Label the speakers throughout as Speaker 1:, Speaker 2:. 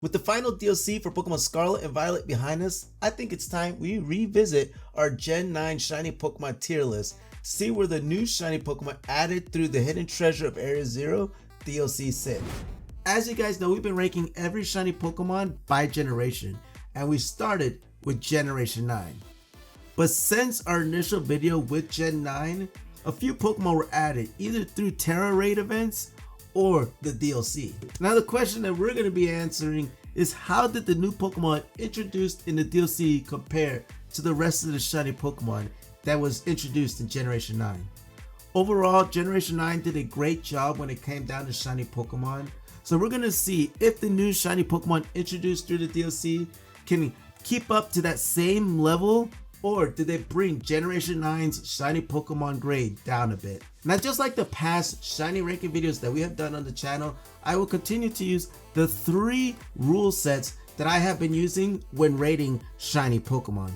Speaker 1: With the final DLC for Pokemon Scarlet and Violet behind us, I think it's time we revisit our Gen 9 Shiny Pokemon tier list to see where the new Shiny Pokemon added through the Hidden Treasure of Area Zero DLC sit. As you guys know, we've been ranking every Shiny Pokemon by generation, and we started with Generation 9. But since our initial video with Gen 9, a few Pokemon were added either through Terra Raid events or the DLC. Now the question that we're going to be answering is, how did the new Pokemon introduced in the DLC compare to the rest of the shiny Pokemon that was introduced in Generation 9? Overall, Generation 9 did a great job when it came down to shiny Pokemon. So we're going to see if the new shiny Pokemon introduced through the DLC can keep up to that same level, or did they bring Generation 9's shiny Pokemon grade down a bit? Now, just like the past shiny ranking videos that we have done on the channel, I will continue to use the 3 rule sets that I have been using when rating shiny Pokemon.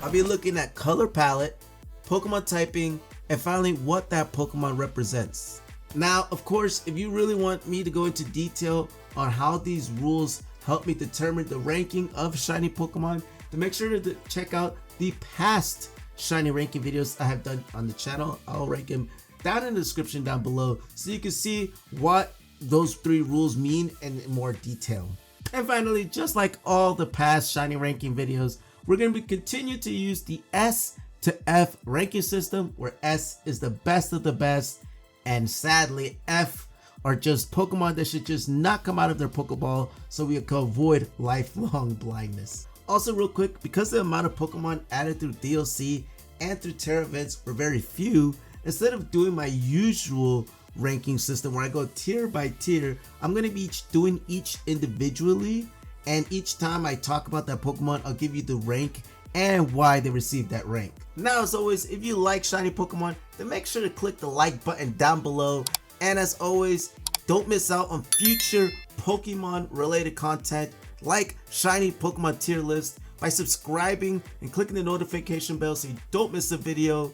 Speaker 1: I'll be looking at color palette, Pokemon typing, and finally what that Pokemon represents. Now, of course, if you really want me to go into detail on how these rules help me determine the ranking of shiny Pokemon, then make sure to check out the past shiny ranking videos I have done on the channel. I'll rank them down in the description down below so you can see what those 3 rules mean in more detail. And finally, just like all the past shiny ranking videos, we're going to continue to use the S to F ranking system, where S is the best of the best, and sadly F are just Pokemon that should just not come out of their Pokeball so we can avoid lifelong blindness. Also, real quick, because the amount of Pokemon added through DLC and through Terra events were very few, instead of doing my usual ranking system where I go tier by tier, I'm going to be doing each individually, and each time I talk about that Pokemon, I'll give you the rank and why they received that rank. Now, as always, if you like shiny Pokemon, then make sure to click the like button down below, and as always, don't miss out on future Pokemon related content like shiny Pokemon tier list by subscribing and clicking the notification bell so you don't miss a video.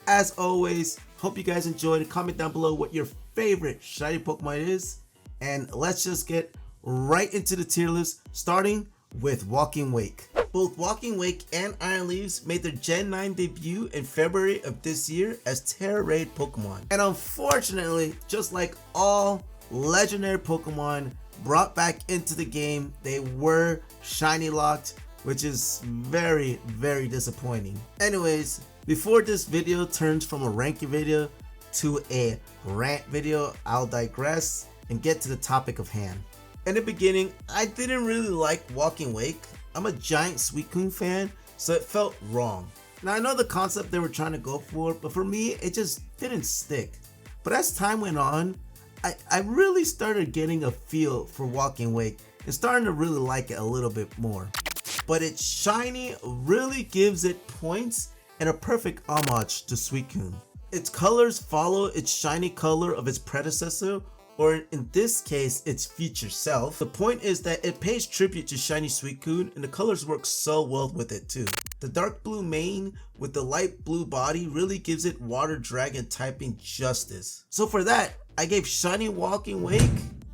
Speaker 1: As always, hope you guys enjoyed. Comment down below what your favorite shiny Pokemon is, and let's just get right into the tier list, starting with Walking Wake. Both Walking Wake and Iron Leaves made their Gen 9 debut in February of this year as Terra Raid Pokemon, and unfortunately, just like all legendary Pokemon brought back into the game, they were shiny locked, which is very disappointing. Anyways, before this video turns from a ranking video to a rant video, I'll digress and get to the topic of hand. In the beginning, I didn't really like Walking Wake. I'm a giant Suicune fan, so it felt wrong. Now, I know the concept they were trying to go for, but for me, it just didn't stick. But as time went on, I really started getting a feel for Walking Wake and starting to really like it a little bit more. But its shiny really gives it points and a perfect homage to Suicune. Its colors follow its shiny color of its predecessor, or in this case, its future self. The point is that it pays tribute to shiny Suicune, and the colors work so well with it too. The dark blue mane with the light blue body really gives it water dragon typing justice. So for that, I gave shiny Walking Wake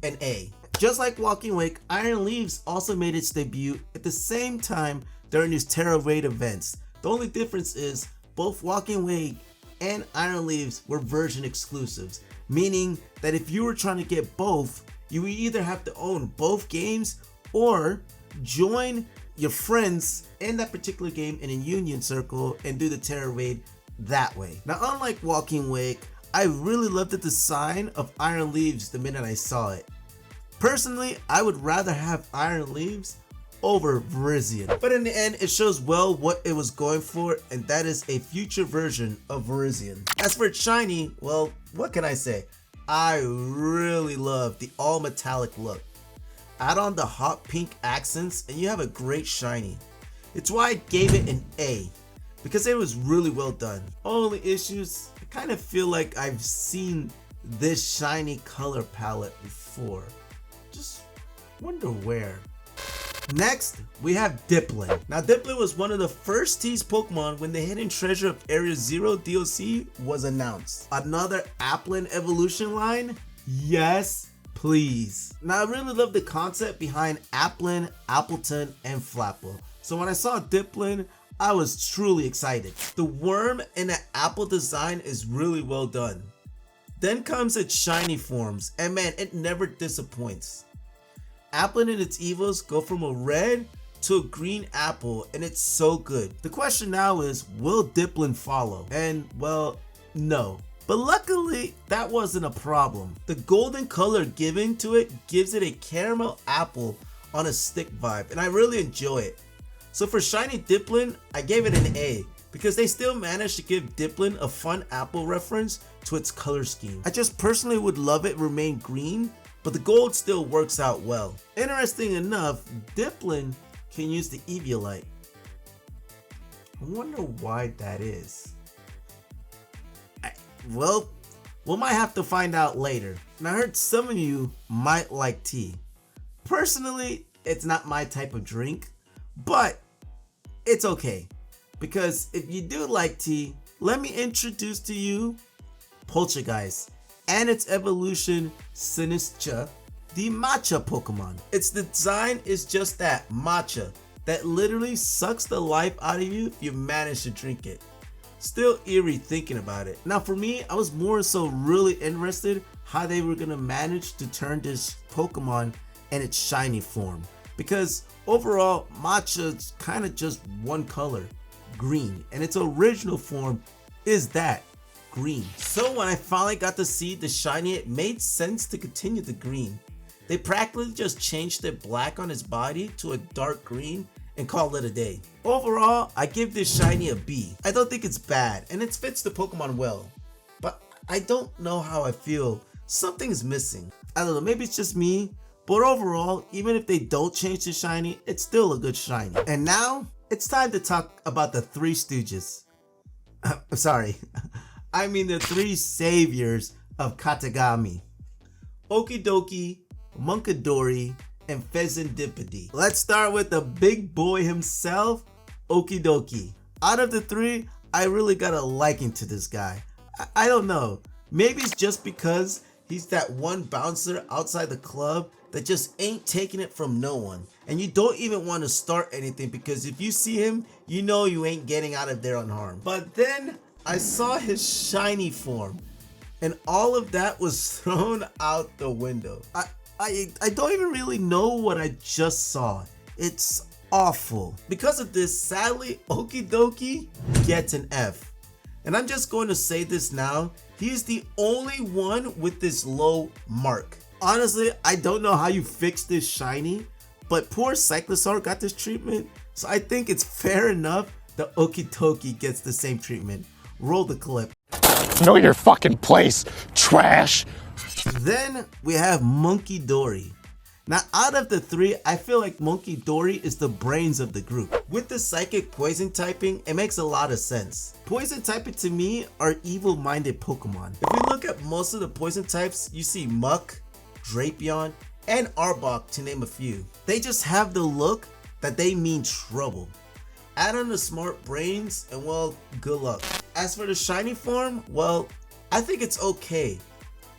Speaker 1: an A. Just like Walking Wake, Iron Leaves also made its debut at the same time during these Terra Raid events. The only difference is both Walking Wake and Iron Leaves were version exclusives, meaning that if you were trying to get both, you would either have to own both games or join your friends in that particular game in a union circle and do the Terra Raid that way. Now, unlike Walking Wake, I really loved the design of Iron Leaves the minute I saw it. Personally, I would rather have Iron Leaves over Virizion, but in the end, it shows well what it was going for, and that is a future version of Virizion. As for its shiny, well, what can I say? I really love the all metallic look. Add on the hot pink accents and you have a great shiny. It's why I gave it an A, because it was really well done. Only issues, I kind of feel like I've seen this shiny color palette before. Just wonder where. Next, we have Diplin. Now, Diplin was one of the first teased Pokemon when the Hidden Treasure of Area Zero DLC was announced. Another Applin evolution line? Yes, please. Now I really love the concept behind Applin, Appleton, and Flapple. So when I saw Dipplin, I was truly excited. The worm and the apple design is really well done. Then comes its shiny forms, and man, it never disappoints. Applin and its evos go from a red to a green apple, and it's so good. The question now is, will Dipplin follow? And well, no. But luckily, that wasn't a problem. The golden color given to it gives it a caramel apple on a stick vibe, and I really enjoy it. So for shiny Dipplin, I gave it an A, because they still managed to give Dipplin a fun apple reference to its color scheme. I just personally would love it remain green, but the gold still works out well. Interesting enough, Dipplin can use the Eviolite. I wonder why that is. Well, we might have to find out later. And I heard some of you might like tea. Personally, it's not my type of drink, but it's okay. Because if you do like tea, let me introduce to you Poltergeist and its evolution Sinistra, the matcha Pokemon. Its design is just that, matcha, that literally sucks the life out of you if you manage to drink it. Still eerie thinking about it. Now for me, I was more so really interested how they were gonna manage to turn this Pokemon in its shiny form. Because overall, matcha's kind of just one color, green, and its original form is that, green. So when I finally got to see the shiny, it made sense to continue the green. They practically just changed it black on its body to a dark green and call it a day. Overall, I give this shiny a B. I don't think it's bad, and it fits the Pokemon well. But I don't know how I feel. Something's missing. I don't know, maybe it's just me, but overall, even if they don't change the shiny, it's still a good shiny. And now, it's time to talk about the Three Stooges. Sorry, I mean the three saviors of Katagami. Okidoki, Munkidori, and Fezandipiti. Let's start with the big boy himself, Okidoki. Out of the three, I really got a liking to this guy. I don't know, maybe it's just because he's that one bouncer outside the club that just ain't taking it from no one. And you don't even want to start anything because if you see him, you know you ain't getting out of there unharmed. But then I saw his shiny form and all of that was thrown out the window. I don't even really know what I just saw. It's awful. Because of this, sadly, Okidoki gets an F. And I'm just going to say this now, he's the only one with this low mark. Honestly, I don't know how you fix this shiny, but poor Cyclosaur got this treatment, so I think it's fair enough that Okidoki gets the same treatment. Roll the clip.
Speaker 2: Know your fucking place, trash.
Speaker 1: Then we have Munkidori. Now out of the three, I feel like Munkidori is the brains of the group. With the psychic poison typing, it makes a lot of sense. Poison typing to me are evil-minded Pokemon. If you look at most of the poison types, you see Muck, Drapion, and Arbok to name a few. They just have the look that they mean trouble. Add on the smart brains and well, good luck. As for the shiny form, well, I think it's okay.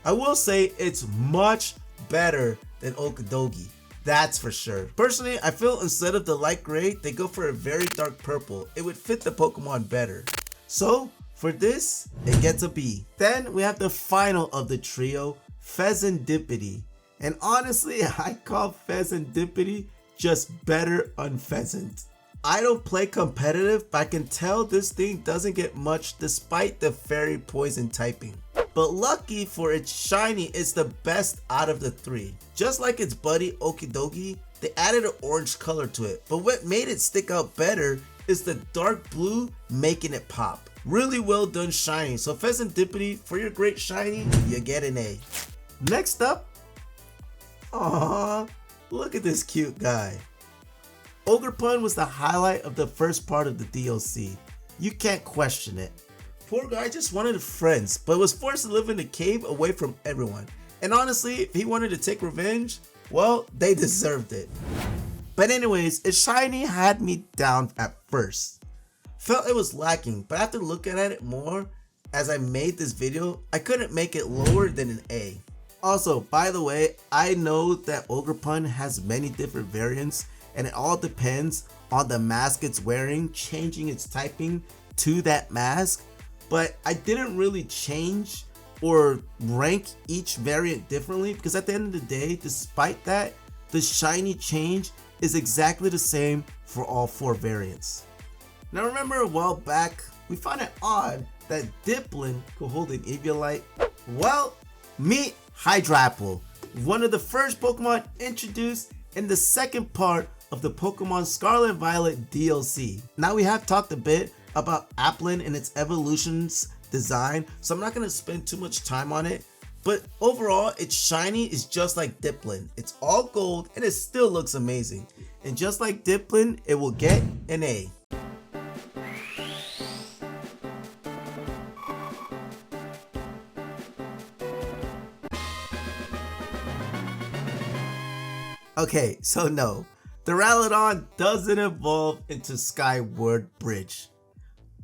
Speaker 1: I will say it's much better than Okidogi, that's for sure. Personally, I feel instead of the light gray, they go for a very dark purple. It would fit the Pokemon better. So for this, it gets a B. Then we have the final of the trio, Fezandipiti. And honestly, I call Fezandipiti just better unpheasant. I don't play competitive, but I can tell this thing doesn't get much despite the fairy poison typing. But lucky for its shiny, it's the best out of the three. Just like its buddy Okidogi, they added an orange color to it. But what made it stick out better is the dark blue making it pop. Really well done shiny. So Fezandipiti, for your great shiny, you get an A. Next up, aww, look at this cute guy. Ogerpun was the highlight of the first part of the DLC. You can't question it. Poor guy just wanted friends, but was forced to live in a cave away from everyone. And honestly, if he wanted to take revenge, well, they deserved it. But anyways, its shiny had me down at first. Felt it was lacking, but after looking at it more, as I made this video, I couldn't make it lower than an A. Also, by the way, I know that Ogerpon has many different variants and it all depends on the mask it's wearing, changing its typing to that mask, but I didn't really change or rank each variant differently because at the end of the day, despite that, the shiny change is exactly the same for all 4 variants. Now remember a while back, we found it odd that Diplin could hold an Eviolite? Well, meet Hydrapple, one of the first Pokemon introduced in the second part of the Pokemon Scarlet and Violet DLC. Now we have talked a bit about Applin and its evolution's design, so I'm not going to spend too much time on it, but overall its shiny is just like Diplin. It's all gold and it still looks amazing, and just like Diplin, it will get an A. Okay, so no, the Duraludon doesn't evolve into Skyward Bridge,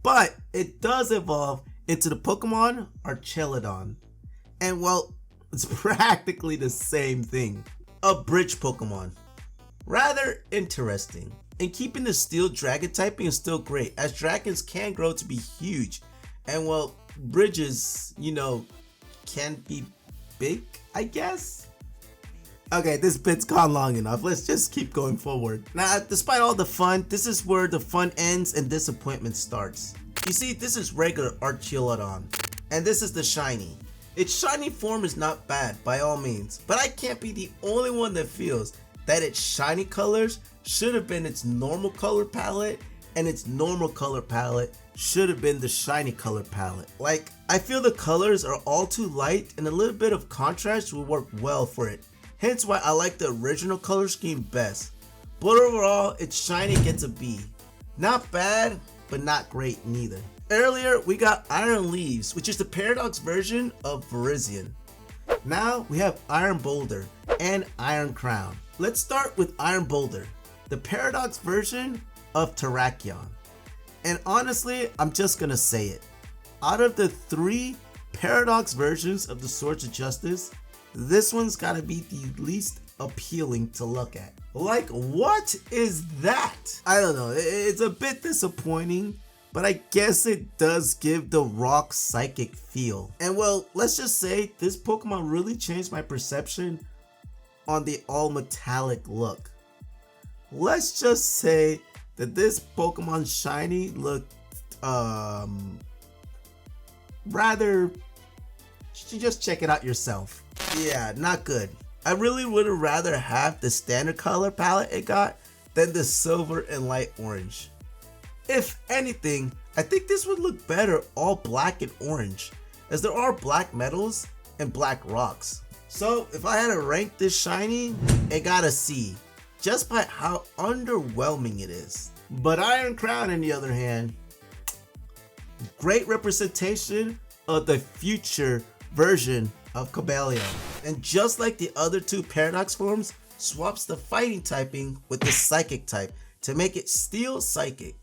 Speaker 1: but it does evolve into the Pokemon Archelodon. And well, it's practically the same thing, a bridge Pokemon. Rather interesting. And keeping the Steel Dragon typing is still great, as dragons can grow to be huge, and well, bridges, you know, can be big, I guess? Okay, this bit's gone long enough. Let's just keep going forward. Now, despite all the fun, this is where the fun ends and disappointment starts. You see, this is regular Archelodon, and this is the shiny. Its shiny form is not bad by all means, but I can't be the only one that feels that its shiny colors should have been its normal color palette, and its normal color palette should have been the shiny color palette. Like, I feel the colors are all too light and a little bit of contrast will work well for it. Hence why I like the original color scheme best. But overall, its shiny gets a B. Not bad, but not great neither. Earlier, we got Iron Leaves, which is the Paradox version of Virizion. Now, we have Iron Boulder and Iron Crown. Let's start with Iron Boulder, the Paradox version of Terrakion. And honestly, I'm just gonna say it. Out of the 3 Paradox versions of the Swords of Justice, this one's gotta be the least appealing to look at. Like, what is that? I don't know, it's a bit disappointing, but I guess it does give the rock psychic feel. And well, let's just say this Pokemon really changed my perception on the all metallic look. Let's just say that this Pokemon shiny looked rather, you just check it out yourself. Yeah, not good. I really would have rather have the standard color palette it got than the silver and light orange. If anything, I think this would look better all black and orange, as there are black metals and black rocks. So if I had to rank this shiny, it got a C, just by how underwhelming it is. But Iron Crown, on the other hand, great representation of the future version of Cobalion. And just like the other 2 Paradox forms, swaps the fighting typing with the psychic type to make it Steel Psychic.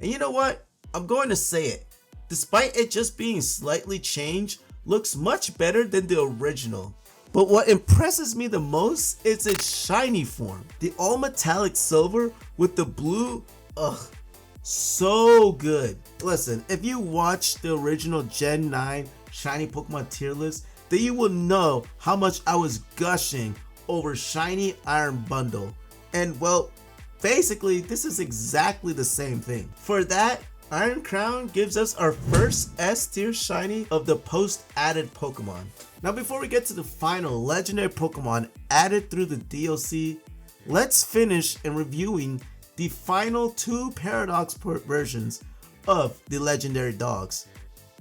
Speaker 1: And you know what? I'm going to say it. Despite it just being slightly changed, looks much better than the original. But what impresses me the most is its shiny form. The all metallic silver with the blue, so good. Listen, if you watch the original Gen 9 shiny Pokemon tier list, then you will know how much I was gushing over shiny Iron Bundle. And well, basically this is exactly the same thing. For that, Iron Crown gives us our first S tier shiny of the post added Pokemon. Now before we get to the final legendary Pokemon added through the DLC, let's finish in reviewing the final 2 Paradox versions of the legendary dogs.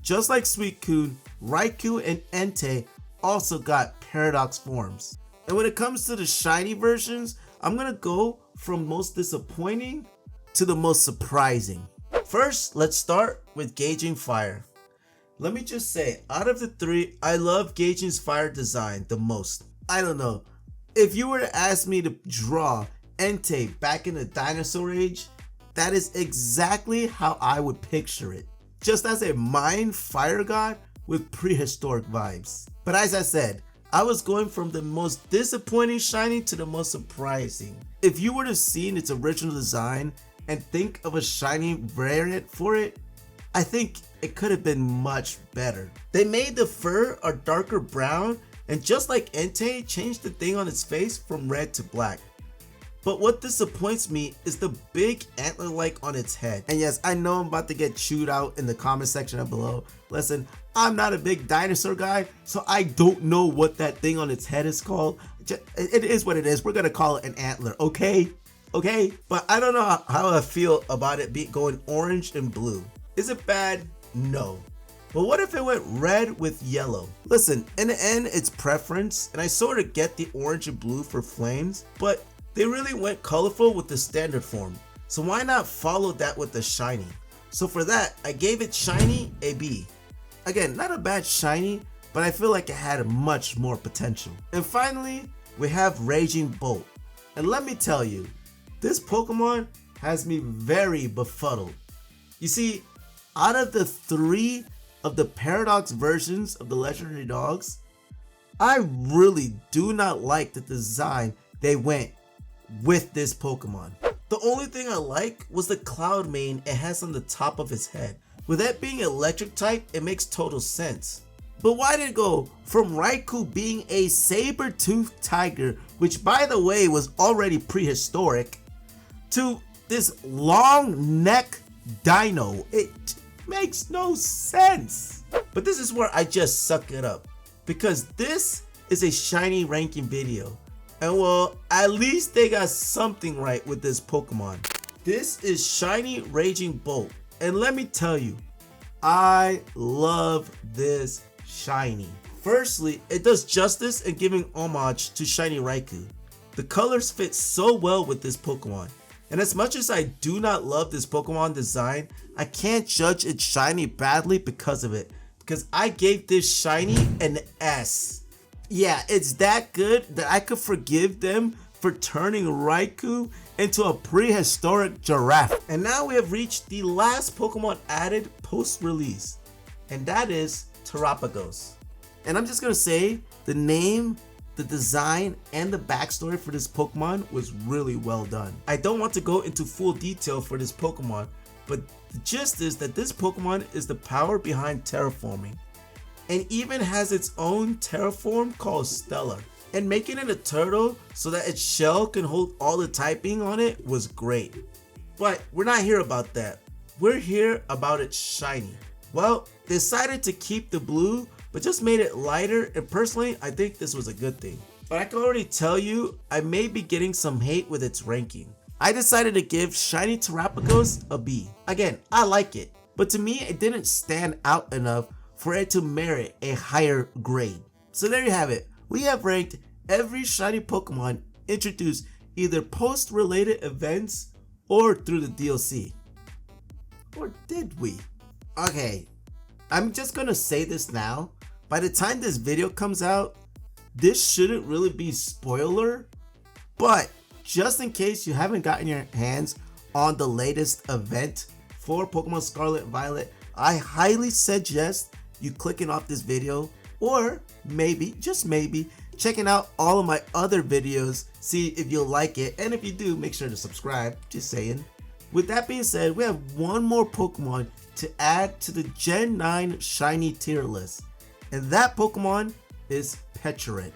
Speaker 1: Just like Suicune, Raikou and Entei also got Paradox forms. And when it comes to the shiny versions, I'm gonna go from most disappointing to the most surprising. First, let's start with Gauging Fire. Let me just say, out of the 3, I love Gauging's fire design the most. I don't know, if you were to ask me to draw Entei back in the dinosaur age, that is exactly how I would picture it. Just as a mind fire god with prehistoric vibes. But as I said, I was going from the most disappointing shiny to the most surprising. If you were to have seen its original design and think of a shiny variant for it, I think it could have been much better. They made the fur a darker brown, and just like Entei, changed the thing on its face from red to black. But what disappoints me is the big antler-like on its head. And yes, I know I'm about to get chewed out in the comment section down below. Listen, I'm not a big dinosaur guy, so I don't know what that thing on its head is called. It is what it is. We're gonna call it an antler, okay? Okay? But I don't know how I feel about it going orange and blue. Is it bad? No. But what if it went red with yellow? Listen, in the end, it's preference, and I sort of get the orange and blue for flames, but they really went colorful with the standard form. So why not follow that with the shiny? So for that, I gave it shiny a B. Again, not a bad shiny, but I feel like it had much more potential. And finally, we have Raging Bolt. And let me tell you, this Pokemon has me very befuddled. You see, out of the 3 of the Paradox versions of the legendary dogs, I really do not like the design they went with this Pokemon. The only thing I like was the cloud mane it has on the top of its head. With that being electric type, it makes total sense. But why did it go from Raikou being a saber-toothed tiger, which by the way was already prehistoric, to this long neck dino? It makes no sense. But this is where I just suck it up, because this is a shiny ranking video. And well, at least they got something right with this Pokemon. This is Shiny Raging Bolt. And let me tell you, I love this shiny. Firstly, it does justice in giving homage to Shiny Raikou. The colors fit so well with this Pokemon. And as much as I do not love this Pokemon design, I can't judge its shiny badly because of it. Because I gave this shiny an S. Yeah, it's that good that I could forgive them for turning Raikou into a prehistoric giraffe. And now we have reached the last Pokemon added post-release, and that is Terapagos. And I'm just gonna say, the name, the design, and the backstory for this Pokemon was really well done. I don't want to go into full detail for this Pokemon, but the gist is that this Pokemon is the power behind terraforming, and even has its own terraform called Stellar. And making it a turtle so that its shell can hold all the typing on it was great. But we're not here about that. We're here about its shiny. Well, they decided to keep the blue, but just made it lighter, and personally, I think this was a good thing. But I can already tell you, I may be getting some hate with its ranking. I decided to give Shiny Terapagos a B. Again, I like it, but to me, it didn't stand out enough for it to merit a higher grade. So there you have it. We have ranked every shiny Pokemon introduced either post-related events or through the DLC. Or did we? Okay, I'm just gonna say this now. By the time this video comes out, this shouldn't really be spoiler, but just in case you haven't gotten your hands on the latest event for Pokemon Scarlet and Violet, I highly suggest you clicking off this video, or maybe, just maybe, checking out all of my other videos, see if you'll like it, and if you do, make sure to subscribe, just saying. With that being said, we have one more Pokemon to add to the Gen 9 Shiny tier list, and that Pokemon is Pecharet.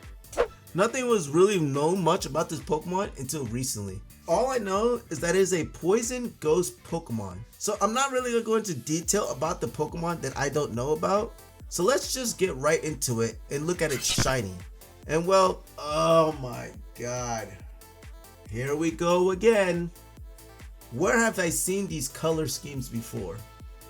Speaker 1: Nothing was really known much about this Pokemon until recently. All I know is that it is a poison ghost Pokemon. So I'm not really gonna go into detail about the Pokemon that I don't know about. So let's just get right into it and look at its shiny. And well, oh my god. Here we go again. Where have I seen these color schemes before?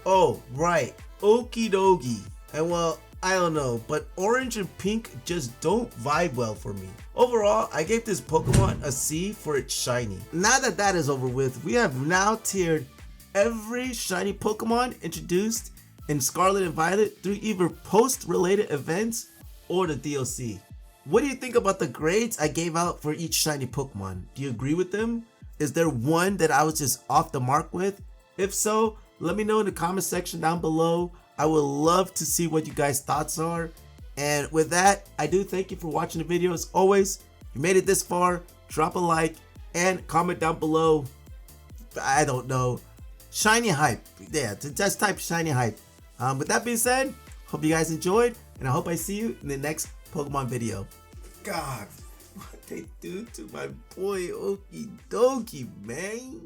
Speaker 1: Oh, right. Okie dokie. And well, I don't know, but orange and pink just don't vibe well for me. Overall, I gave this Pokemon a C for its shiny. Now that that is over with, we have now tiered every shiny Pokemon introduced in Scarlet and Violet through either post-related events or the DLC. What do you think about the grades I gave out for each shiny Pokemon? Do you agree with them? Is there one that I was just off the mark with? If so, let me know in the comment section down below. I would love to see what you guys' thoughts are. And with that, I do thank you for watching the video. As always, if you made it this far, drop a like and comment down below. I don't know, shiny hype. Yeah, just type shiny hype. With that being said, hope you guys enjoyed, and I hope I see you in the next Pokemon video. God, what they do to my boy Okie Dokie, man.